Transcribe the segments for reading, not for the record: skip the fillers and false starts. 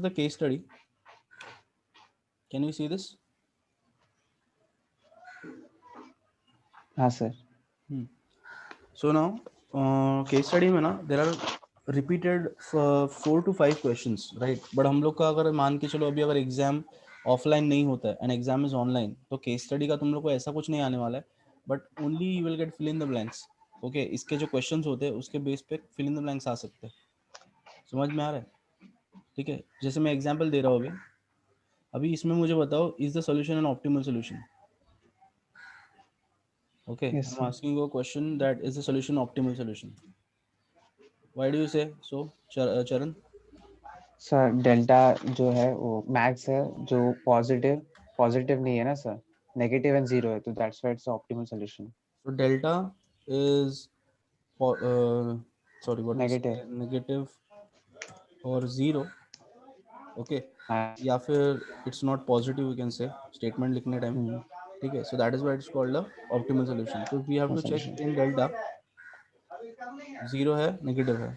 the case study. Can you see this? हाँ sir. So now case study में ना there are repeated 4 to 5 questions, right? But हम लोग का अगर मान के चलो अभी अगर एग्जाम ऑफलाइन नहीं होता है एंड एग्जाम इज ऑनलाइन, तो केस स्टडी का तुम लोग को ऐसा कुछ नहीं आने वाला है, but only you will get fill in the blanks. Okay, इसके जो क्वेश्चंस होते हैं उसके बेस पे फिल इन द ब्लैंक्स आ सकते हैं. समझ में आ रहा है? ठीक है, जैसे मैं एग्जांपल दे रहा हूँ अभी इसमें मुझे बताओ, is the solution an optimal solution? Okay, Yes, I'm sir. asking you a question that is the solution optimal solution. Why do you say so, Charan? Sir delta जो है वो मैक्स है, जो पॉजिटिव नहीं है ना सर, नेगेटिव एंड जीरो है, तो that's why it's optimal solution. So delta is sorry, what is negative. negative or zero? Okay, हाँ. या फिर it's not positive, you can say statement लिखने टाइम. ठीक है, so that is why it's called the optimal solution. So we have to check solution. in delta, zero है, negative है,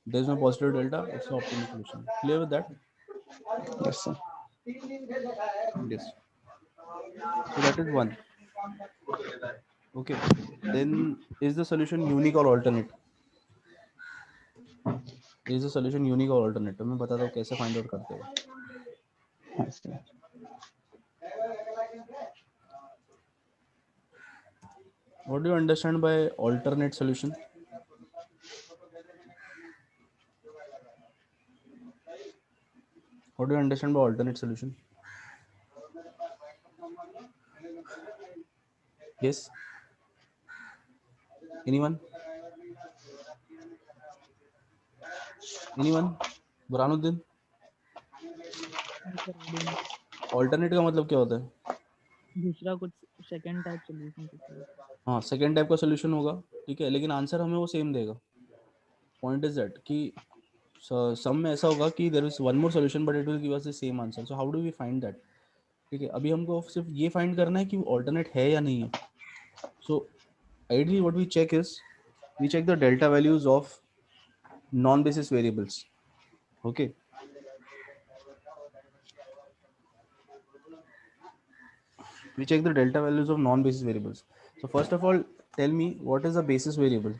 there is no positive delta, it's the optimal solution. Clear with that? Yes sir. Yes. So that is one. Okay, then is the solution unique or alternate? Is the solution unique or alternate? तो मैं बताता हूँ कैसे find out करते हो. हाँ sir. What do you understand by alternate solution? What do you understand by alternate solution? Yes. Anyone? Anyone? Burhanuddin. Alternate का मतलब क्या होता है? दूसरा कुछ सेकंड टाइप सॉल्यूशन कुछ है. हाँ, सेकेंड टाइप का सोल्यूशन होगा, ठीक है, लेकिन आंसर हमें वो सेम देगा. पॉइंट इज दैट कि सम में ऐसा होगा कि there is one more solution but it will give us the same answer. So how do we find that? ठीक है, अभी हमको सिर्फ ये फाइंड करना है कि वो ऑल्टरनेट है या नहीं है. So ideally what we check is we check the delta values of non-basis variables. Okay, we check the delta values of non-basis variables. So first of all, tell me what is a basis variable?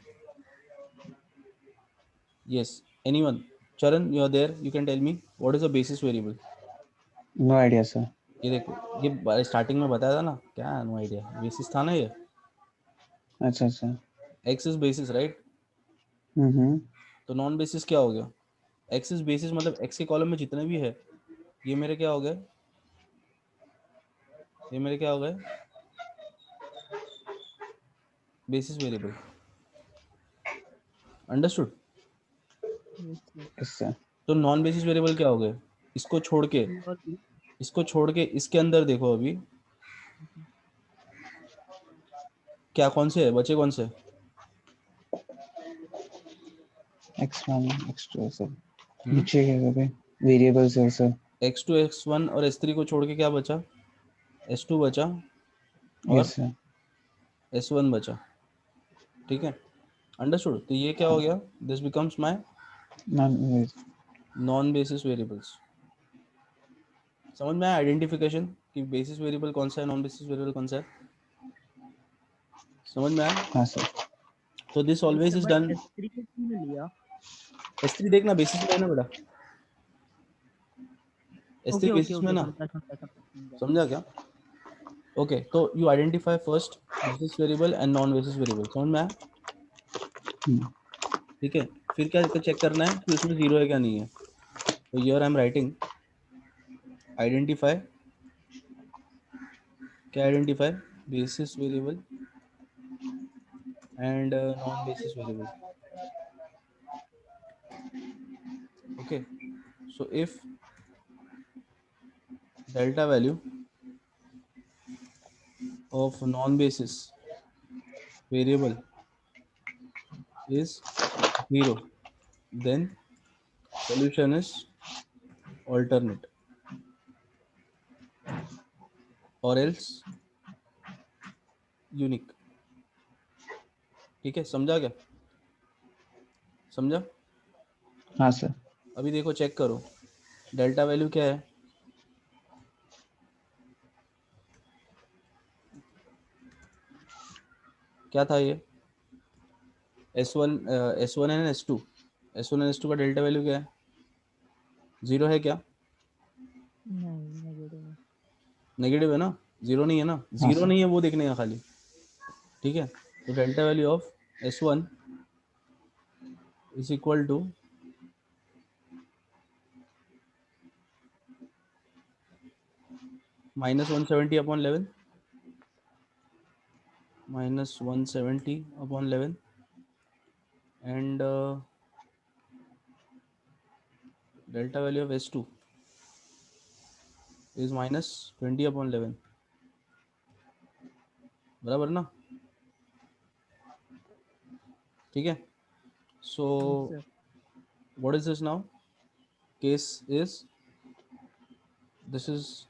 Yes, anyone? Charan, you are there, you can tell me what is a basis variable. No idea sir. ये देखो, ये starting में बताया था ना, क्या no idea, basis था ना ये. अच्छा अच्छा. x is basis, right? तो नॉन बेसिस क्या हो गया? x is basis मतलब x के कॉलम में जितने भी है ये मेरे क्या हो गए, ये मेरे क्या हो गए, basis variable. Understood? Yes sir. तो नॉन बेसिस वेरिएबल क्या हो गए? इसको छोड़ के, इसको छोड़ के इसके अंदर देखो अभी क्या कौन से है बचे, कौन से? x1 x2 sir. नीचे क्या है वेरिएबल्स है सर. x2 x1 और s3 को छोड़ के क्या बचा? s2 बचा और यस सर. s1 बचा. ठीक है, अंडरस्टूड? तो ये क्या हो गया? This becomes my non basis variables. समझ में आया आइडेंटिफिकेशन कि बेसिस वेरिएबल कौन सा है, नॉन बेसिस वेरिएबल कौन सा है? समझ में आया? हाँ सर. तो this always is done. S3 को क्यों लिया? s3 देखना बेसिस में है ना बेटा, s3 बेसिस में ना, समझा क्या? ओके, तो you identify first basis variable and non basis variable. समझ में आया? ठीक है, फिर क्या चेक करना है कि उसमें जीरो है क्या नहीं है. तो here I am writing identify, क्या identify? Basis variable and non basis variable. Okay, so if delta value of non-basis variable is 0, then solution is alternate or else unique. ठीक है, समझा क्या? समझा? हाँ सर. अभी देखो चेक करो, डेल्टा वैल्यू क्या है? क्या था ये? S1 S1 and S2, S1 and S2 का डेल्टा वैल्यू क्या है? 0 है क्या? नहीं नेगेटिव है। नेगेटिव है ना, 0 नहीं है ना, हाँ 0 सर। नहीं है वो देखने का खाली, ठीक है। तो delta value of S1 is equal to -170/11, -170/11 and delta value of S2 is -20/11, बराबर ना, ठीक है। So yes sir. What is this now? Case is, this is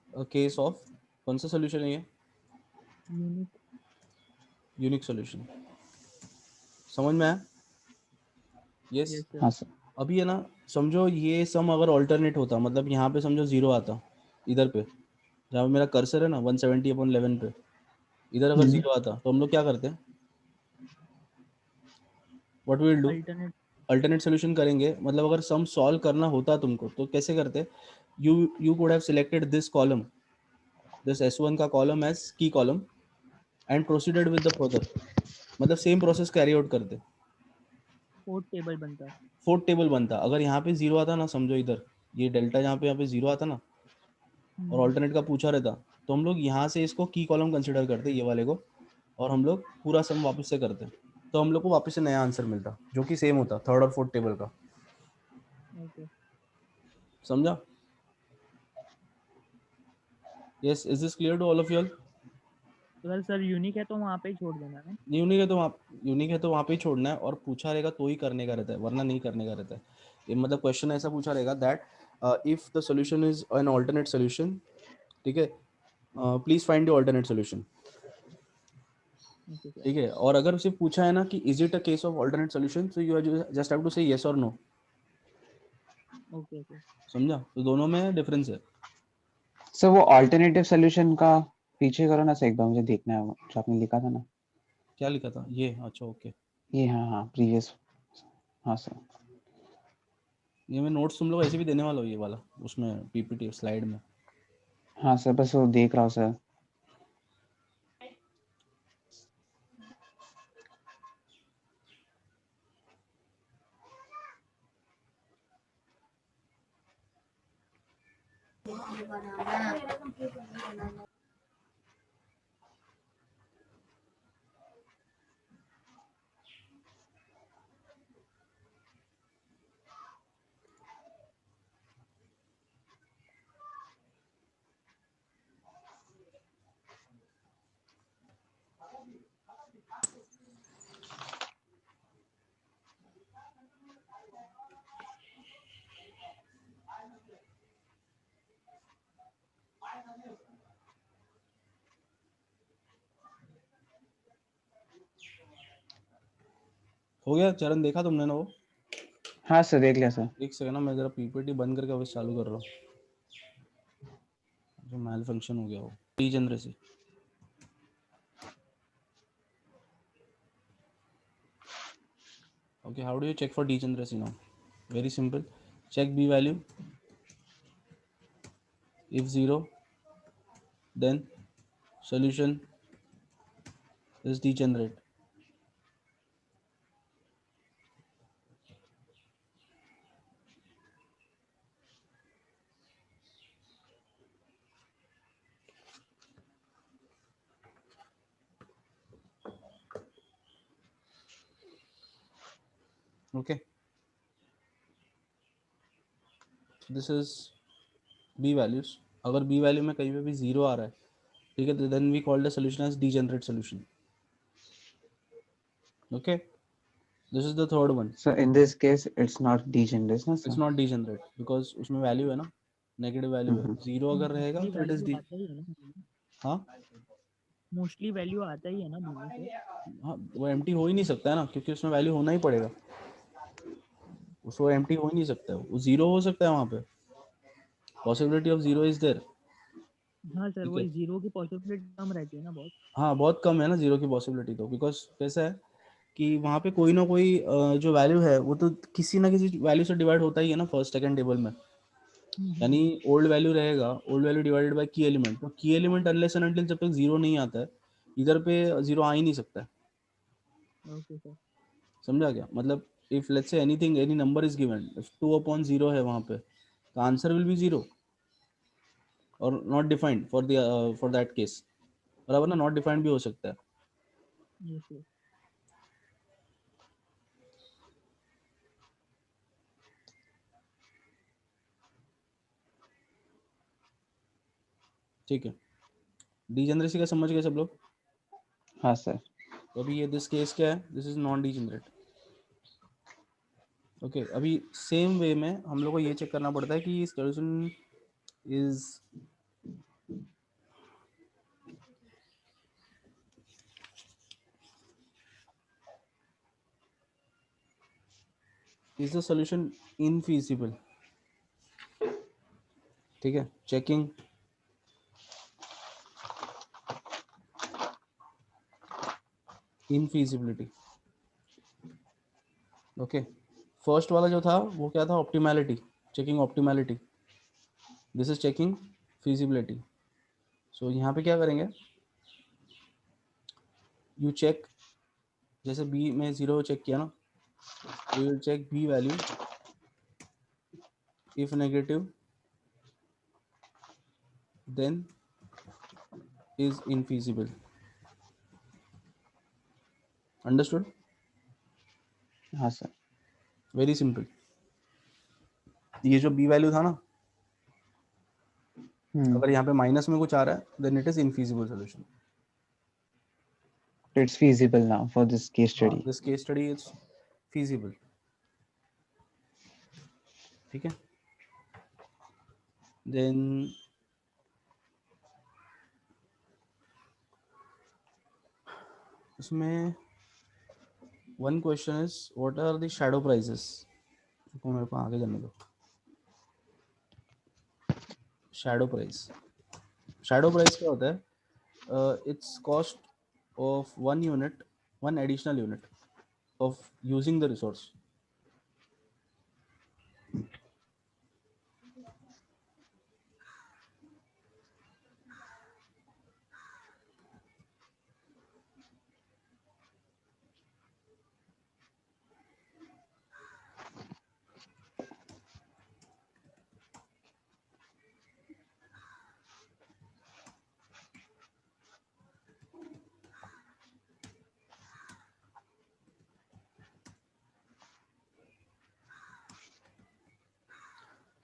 a case of, कौन सा सोल्यूशन है ये? यूनिक। यूनिक सोल्यूशन, समझ में आया? यस। Yes sir. हाँ सर। अभी है ना, समझो ये सम अगर ऑल्टरनेट होता, मतलब यहाँ पे समझो 0 आता, इधर पे जहाँ पे मेरा कर्सर है ना 170/11 पे, इधर अगर 0 आता तो हम लोग क्या करते हैं? What we will do? Alternate. Alternate solution करेंगे। मतलब अगर सम सॉल्व करना होता तुमको तो कैसे करते? You could have selected this column, this S1 का column as key column and proceeded with the further, मतलब सेम प्रोसेस कैरी आउट करते, फोर्थ टेबल बनता। फोर्थ टेबल बनता। अगर यहाँ पे 0 आता ना, समझो इधर ये डेल्टा यहाँ पे 0 आता ना और ऑल्टरनेट का पूछा रहता, तो हम लोग यहाँ से इसको की कॉलम कंसिडर करते ये वाले को, और हम लोग पूरा सम वापस से करते, तो हम लोग को वापस से नया आंसर मिलता जो कि सेम होता थर्ड और फोर्थ टेबल का। ओके। समझा? Yes, is this clear to all of you all? अगर सर यूनिक है तो वहाँ पे ही छोड़ देना है। यूनिक है तो वहाँ पे ही छोड़ना है, और पूछा रहेगा तो ही करने का रहता है, वरना नहीं करने का रहता है। ये मतलब क्वेश्चन ऐसा पूछा रहेगा that if the solution is an alternate solution, ठीक है, please find the alternate solution, okay sir. ठीक है। और अगर सिर्फ पूछा है ना कि is it a case of alternate solution, so you just have to say yes और नो। Okay okay. समझा? तो दोनों में डिफरेंस है। सर वो अल्टरनेटिव सोल्यूशन का पीछे करो ना सर, एक बार मुझे देखना है वो जो आपने लिखा था ना। क्या लिखा था ये? अच्छा ओके, ये हाँ हाँ प्रीवियस। हाँ सर। ये मैं नोट्स तुम लोग ऐसे भी देने वाला हूँ ये वाला, उसमें पीपीटी स्लाइड में। हाँ सर बस वो देख रहा हूँ सर। हो गया चरण, देखा तुमने ना वो? हाँ सर देख लिया सर। एक सेकंड ना, मैं जरा पीपीटी बंद करके वापस चालू कर रहा हूँ, जो मैल फंक्शन हो गया वो degeneracy. Okay, how do you check for degeneracy now? Very simple. Check B value. If 0, then solution is degenerate. Okay. This is B values. अगर B value में कहीं पे भी 0 आ रहा है, ठीक है, तो then we call the solution as degenerate solution. Okay. This is the third one. Sir in this case it's not degenerate ना It's sir. not degenerate because उसमें वैल्यू है ना, नेगेटिव वैल्यू है। 0 अगर रहेगा मोस्टली तो इट इज वैल्यू डी। आता ही है ना। हाँ मोस्टली वैल्यू आता ही है ना बीवी से। हाँ, वो एम्प्टी हो ही नहीं सकता है ना, क्योंकि उसमें वैल्यू होना ही पड़ेगा। उसको एम्प्टी हो ही नहीं सकता, वो जीरो हो सकता है वहाँ पे, possibility of zero is there. हाँ सर, ठीक वही है, जीरो की पॉसिबिलिटी कम रहती है ना बहुत। हाँ बहुत कम है ना जीरो की पॉसिबिलिटी तो, बिकॉज कैसा है कि वहाँ पे कोई ना कोई जो वैल्यू है वो तो किसी ना किसी वैल्यू से डिवाइड होता ही है ना फर्स्ट सेकंड टेबल में। यानी ओल्ड वैल्यू रहेगा, ओल्ड वैल्यू डिवाइडेड बाय की एलिमेंट, तो की एलिमेंट अनलेस एंड अनटिल जब तक जीरो नहीं आता है इधर पे जीरो आ ही नहीं सकता है। Okay sir. समझा क्या मतलब? If let's say anything, any number is given, if 2/0 है वहाँ पे, तो आंसर विल बी जीरो और not defined for that case, बराबर ना, नॉट डिफाइंड भी हो सकता है। Yes sir. ठीक है, डीजेनरेसी का समझ गए सब लोग? हाँ सर। तो अभी ये दिस केस क्या है, this is non degenerate. Okay, अभी सेम वे में हम लोग को ये चेक करना पड़ता है कि सॉल्यूशन इज द सॉल्यूशन इनफीजिबल। ठीक है, चेकिंग इनफीजिबिलिटी। ओके, फर्स्ट वाला जो था वो क्या था, optimality, checking optimality. This is checking feasibility. So यहाँ पे क्या करेंगे, यू चेक, जैसे बी में जीरो चेक किया ना, we will check B value, if negative then is infeasible. Understood? हाँ सर। Very simple. ये जो बी वैल्यू था ना, अगर यहाँ पे माइनस में कुछ आ रहा है then it is infeasible solution. It's feasible now for this case हाँ, study. This case study is feasible. ठीक है, देन इसमें one question is what are the shadow prices. तो मेरे को आगे जाने दो। शैडो प्राइस, शैडो प्राइस क्या होता है? It's cost of one unit, one additional unit of using the resource.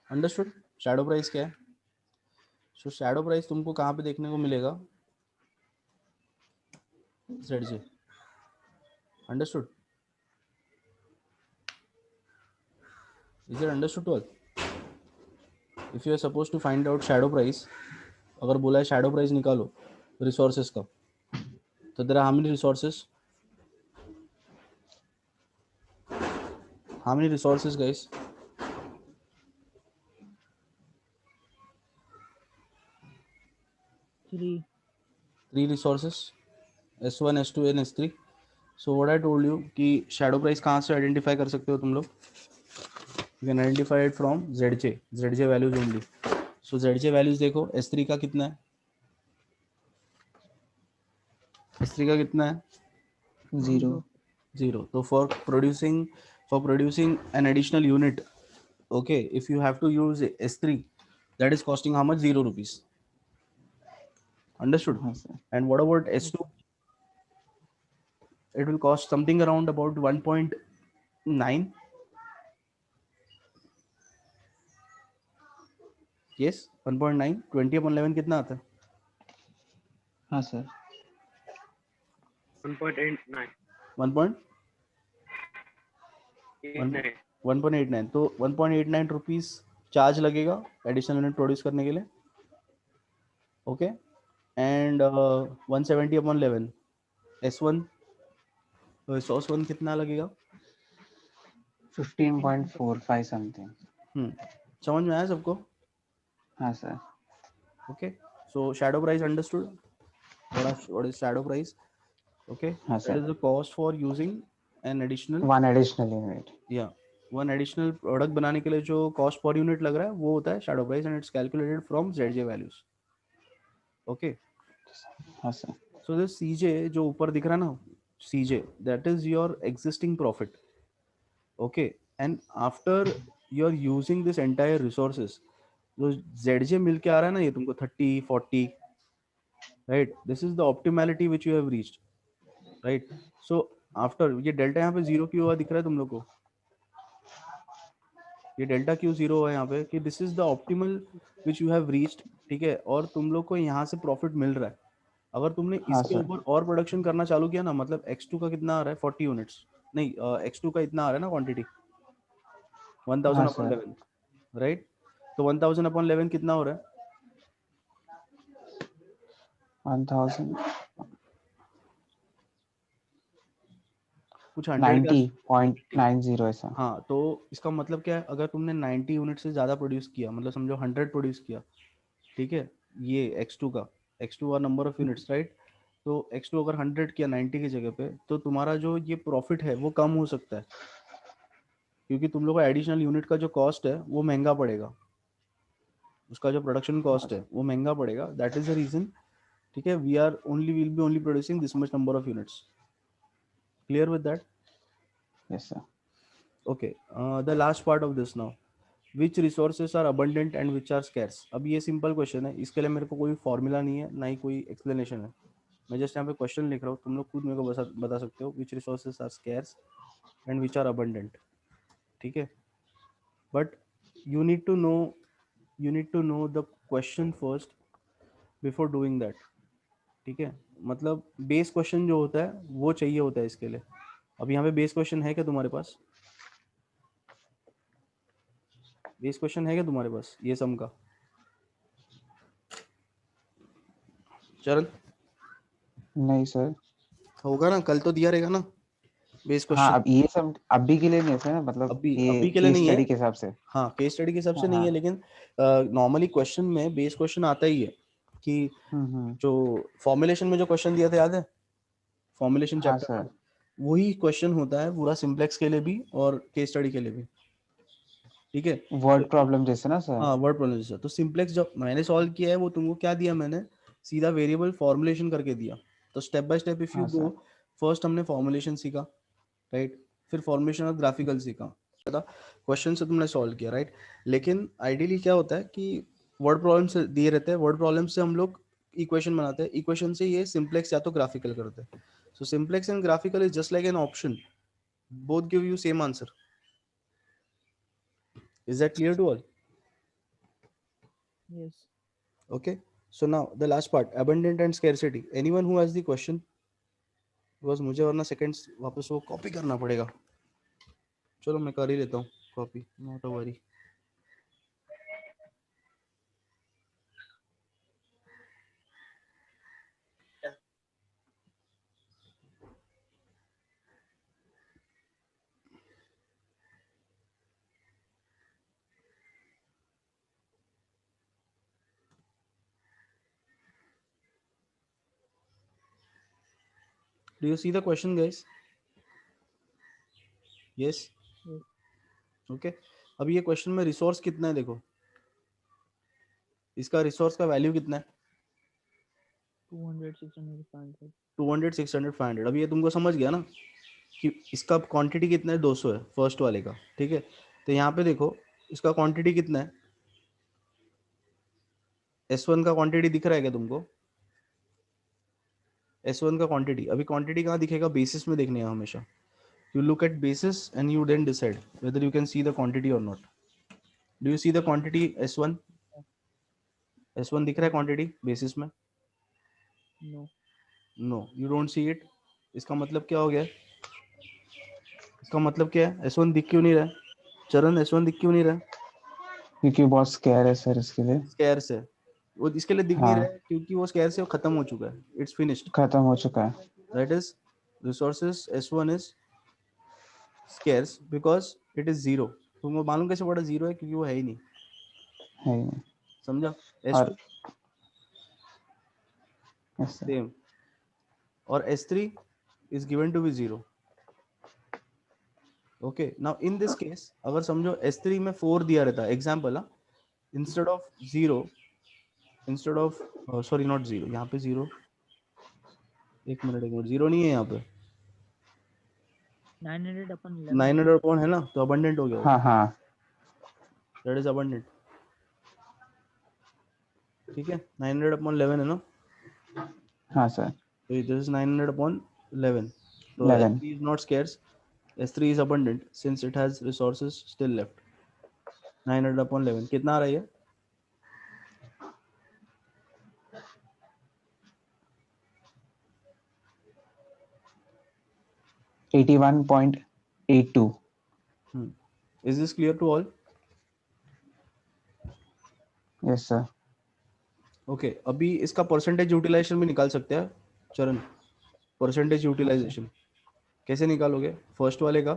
Understood? Shadow price क्या है? सो शैडो प्राइस तुमको कहाँ पे देखने को मिलेगा? ZJ। Understood? Is it understood to all? If you are suppose to find out shadow price, अगर बोला है शैडो प्राइस निकालो रिसोर्सेज का, तो there are how many resources? How many resources guys? 3। 3 resources, S1 S2 and S3। So what I told you कि shadow price कहाँ से identify कर सकते हो तुम लोग? You can identify it from ZJ values only. So ZJ values देखो, S3 का कितना है? S3 का कितना है? 0. 0। तो for producing an additional unit, okay, if you have to use S3, that is costing how much? 0 rupees. Understood? हाँ sir. And what about S2? It will cost something around about 1.9. Yes, 1.9। 20/11 कितना आता है? हाँ sir. 1.89 1.89। तो 1.89 rupees charge लगेगा additional unit produce करने के लिए। ओके, एंड 170/11 S1, तो S1 कितना लगेगा? 15.45 समथिंग। समझ में आया सबको? हाँ sir. Okay, so shadow price understood. What is shadow price? Okay, हाँ that sir. is the cost for using an additional, one additional unit. yeah, one additional product बनाने के लिए जो cost per unit लग रहा है वो होता है shadow price and it's calculated from ZJ values. Okay, हाँ सर। so this CJ जो ऊपर दिख रहा है ना, CJ, that is your existing profit. Okay, and after you're using this entire resources, जो ZJ मिल के आ रहा है ना ये तुमको 30, 40, right? This is the optimality which you have reached, right? So after ये डेल्टा यहाँ पे जीरो क्यों हुआ दिख रहा है तुम लोग को? ये डेल्टा क्यों जीरो हुआ है यहाँ पे कि this is the optimal which you have reached, ठीक है, और तुम लोग को यहाँ से प्रॉफिट मिल रहा है। अगर तुमने हाँ इसके सर। ऊपर और प्रोडक्शन करना चालू किया ना, मतलब x2 का कितना आ रहा है 40 यूनिट्स, नहीं x2 का इतना आ रहा है ना क्वांटिटी 1000 हाँ अपॉन सर। 11, राइट? तो 1000 अपॉन 11 कितना हो रहा है? 1000 कुछ 100 का 90.90 ऐसा। हाँ, तो इसका मतलब क्या है, अगर तुमने 90 यूनिट से ज्यादा प्रोड्यूस किया, मतलब समझो 100 प्रोड्यूस किया, ठीक है, ये x2 का, x2 का नंबर ऑफ यूनिट्स, राइट? तो x2 अगर 100 किया 90 की जगह पे, तो तुम्हारा जो ये प्रॉफिट है वो कम हो सकता है, क्योंकि तुम लोग का एडिशनल यूनिट का जो कॉस्ट है वो महंगा पड़ेगा, उसका जो प्रोडक्शन कॉस्ट है वो महंगा पड़ेगा, दैट इज द रीजन, ठीक है, will be only producing this much number of units. Clear with that? Yes sir. Okay, the last part of this now, which resources are abundant and which are scarce. अब ये simple question है, इसके लिए मेरे को कोई formula नहीं है, ना ही कोई एक्सप्लेनेशन है, मैं जस्ट यहाँ पे क्वेश्चन लिख रहा हूँ, तुम लोग खुद मेरे को बता सकते हो which resources are scarce and which are abundant, ठीक है, but you need to know the question first before doing that, ठीक है, मतलब बेस क्वेश्चन जो होता है वो चाहिए होता है इसके लिए। अब यहाँ पे बेस क्वेश्चन है क्या तुम्हारे पास? बेस क्वेश्चन है क्या तुम्हारे पास ये सम का? चरण नहीं सर। होगा ना, कल तो दिया रहेगा ना बेस हाँ, क्वेश्चन? अब ये सब अभी के लिए नहीं है ना, मतलब ये अभी के लिए केस नहीं है, स्टडी के हिसाब से। हाँ केस स्टडी के हिसाब से नहीं हाँ। है, लेकिन नॉर्मली क्वेश्चन में बेस क्वेश्चन आता ही है कि हम्म। जो फॉर्मुलेशन में जो क्वेश्चन दिया था याद है, फॉर्मुलेशन हाँ चैप्टर में, सर। वही क्वेश्चन होता है पूरा सिंप्लेक्स के लिए भी और केस स्टडी के लिए भी, ठीक है। वर्ड तो प्रॉब्लम जैसे ना सर। हाँ, वर्ड प्रोनाउंसिएशन, तो सिंप्लेक्स जब मैंने सॉल्व किया है वो तुमको क्या दिया, मैंने सीधा वेरिएबल फॉर्मुलेशन करके दिया। तो step by step if you हाँ गो, सर। फर्स्ट हमने फॉर्मुलेशन सीखा, राइट, फिर फॉर्मुलेशन और ग्राफिकल सीखा, क्वेश्चन से तुमने सॉल्व किया, राइट। लेकिन आइडियली क्या होता है कि वर्ड प्रॉब्लम से दिए रहते हैं, वर्ड प्रॉब्लम से हम लोग इक्वेशन बनाते हैं, इक्वेशन से ये सिंप्लेक्स या तो ग्राफिकल करते हैं। So simplex and graphical is just like an option, both give you same answer. Is that clear to all? Yes. Okay, so now the last part, abundant and scarcity. Anyone who has the question? Because मुझे वरना seconds वापस वो copy करना पड़ेगा। चलो मैं कर ही लेता हूँ copy, not a worry. Do you see the question, guys? Yes. Yes. Okay. अब ये क्वेश्चन में रिसोर्स कितना है देखो, इसका रिसोर्स का वैल्यू कितना है? 200, 600, 500. 200, 600, 500। अब ये तुमको समझ गया ना कि इसका क्वांटिटी कितना है, 200 है फर्स्ट वाले का, ठीक है। तो यहाँ पे देखो इसका क्वांटिटी कितना है, S1 का क्वांटिटी दिख रहा है क्या तुमको? S1 का क्वांटिटी, अभी क्वांटिटी कहाँ दिखेगा, बेसिस में देखने का हमेशा। You look at basis and you then decide whether you can see the quantity or not. Do you see the quantity S1? S1 दिख रहा है क्वांटिटी बेसिस में? No. No, you don't see it. इसका मतलब क्या हो गया? इसका मतलब क्या है? S1 दिख क्यों नहीं रहा है? चरण, S1 दिख क्यों नहीं रहा है? क्योंकि बहुत स्कैर है सर इसके लिए। स्कैर्स है वो, इसके लिए दिख नहीं रहा हाँ, है क्योंकि वो स्कैर्स है, वो खत्म हो चुका है, इट्स फिनिश्ड। खत्म हो चुका है। That is, resources S1 is scarce because it is 0। तुमको मालूम कैसे पड़ा 0 है? क्योंकि वो है ही नहीं, है ही नहीं। समझा? और S2 yes sir. सेम, और S3 is given to be 0. Okay, now in this case अगर समझो S3 में 4 दिया रहता है, एग्जांपल है, instead of 0, instead of sorry not 0, यहाँ पे 0, एक मिनट 0 नहीं है यहाँ पे, 900 अपन 11 900 अपॉन है ना, तो अबंडेंट हो गया, हाँ हाँ दैट इज अबंडेंट। ठीक है, 900 अपॉन 11 है ना, हाँ सर, तो दिस इज 900 अपॉन 11, तो 11 S3 is not scarce, S3 is abundant since it has resources still left। 900 upon 11 कितना आ रहा है ये? 81.82। Is this clear to all? Yes sir. Okay, अभी इसका परसेंटेज यूटिलाइजेशन भी निकाल सकते हैं चरण। परसेंटेज यूटिलाइजेशन कैसे निकालोगे? फर्स्ट वाले का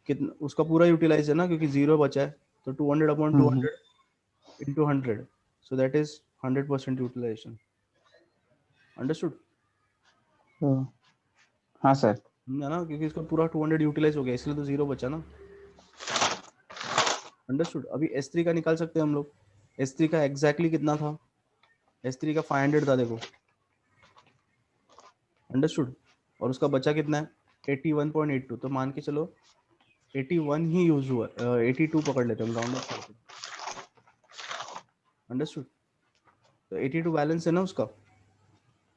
कितना, उसका पूरा यूटिलाइज है ना, क्योंकि 0 बचा है, तो 200 upon 200 into 100, so that is 100% utilization। Understood? हाँ सर। समझा ना, क्योंकि इसका पूरा 200 यूटिलाइज हो गया, इसलिए तो 0 बचा ना। अंडरस्टूड? अभी S3 का निकाल सकते हैं हम लोग। S3 का एग्जैक्टली कितना था? S3 का 500 था, देखो। अंडरस्टूड? और उसका बचा कितना है? 81.82, तो मान के चलो 81 ही यूज हुआ, 82 पकड़ लेते हैं हम, राउंड ऑफ करके। अंडरस्टूड? तो 82 बैलेंस है ना उसका,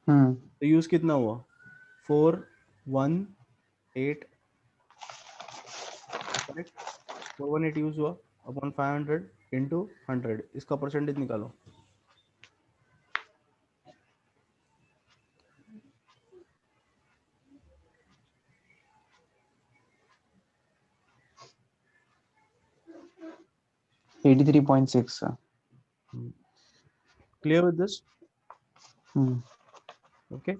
तो यूज कितना हुआ? 418, करेक्ट? 418 यूज हुआ अपॉन 500 इंटू 100, इसका परसेंटेज निकालो। Hmm. 83.6 sir। Clear with this? Okay,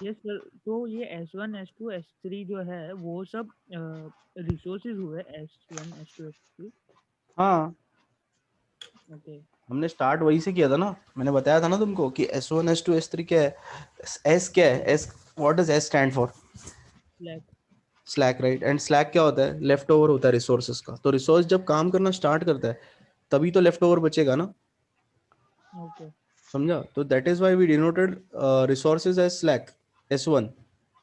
yes sir. तो ये S1 S2 S3 जो है वो सब रिसोर्सेज हुए, S1 S2 S3। हाँ, ओके। हमने स्टार्ट वही से किया था ना, मैंने बताया था ना तुमको कि S1 S2 S3 क्या है। S क्या है? S, what does S stand for? Slack. Slack, right? And slack क्या होता है? लेफ्ट ओवर होता है रिसोर्सेज का। तो रिसोर्स जब काम करना स्टार्ट करता है तभी तो लेफ्ट ओवर बचेगा ना, ओके। समझा? तो that is why we denoted resources as slack, S1।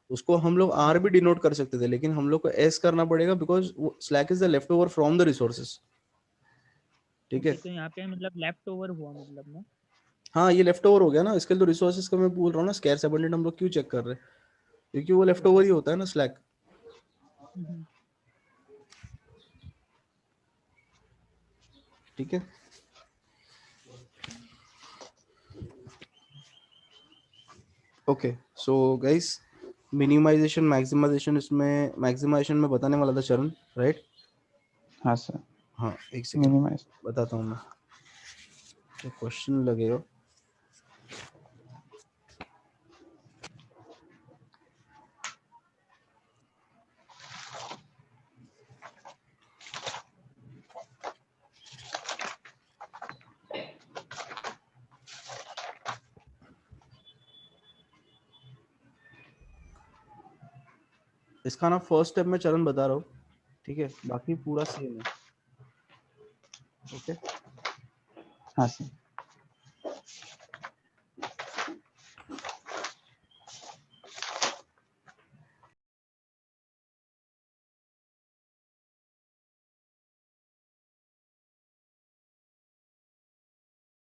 उसको हम लोग R भी डिनोट कर सकते थे, लेकिन हम लोग को S करना पड़ेगा, because slack is the left over from the resources. ठीक है? ओके, तो यहाँ पे मतलब लेफ्ट ओवर हुआ मतलब ना। हाँ, ये लेफ्ट ओवर हो गया ना, इसके लिए तो रिसोर्सेज का मैं बोल रहा हूँ ना, स्कैर्स अबंडेंट हम लोग क्यों चेक कर रहे हैं? क्योंकि वो लेफ्ट ओवर ही होता है ना, स्लैक। ठीक है? Okay, so guys, minimization maximization, इसमें मैक्सिमाइजेशन में बताने वाला था चरण, राइट? हाँ सर। हाँ, एक सेकंड मिनिमाइज। बताता हूँ मैं, तो क्वेश्चन लगेगा। इसका ना फर्स्ट स्टेप में चरण बता रहा हूँ, ठीक है? बाकी पूरा सेम है। ओके, हाँ सर।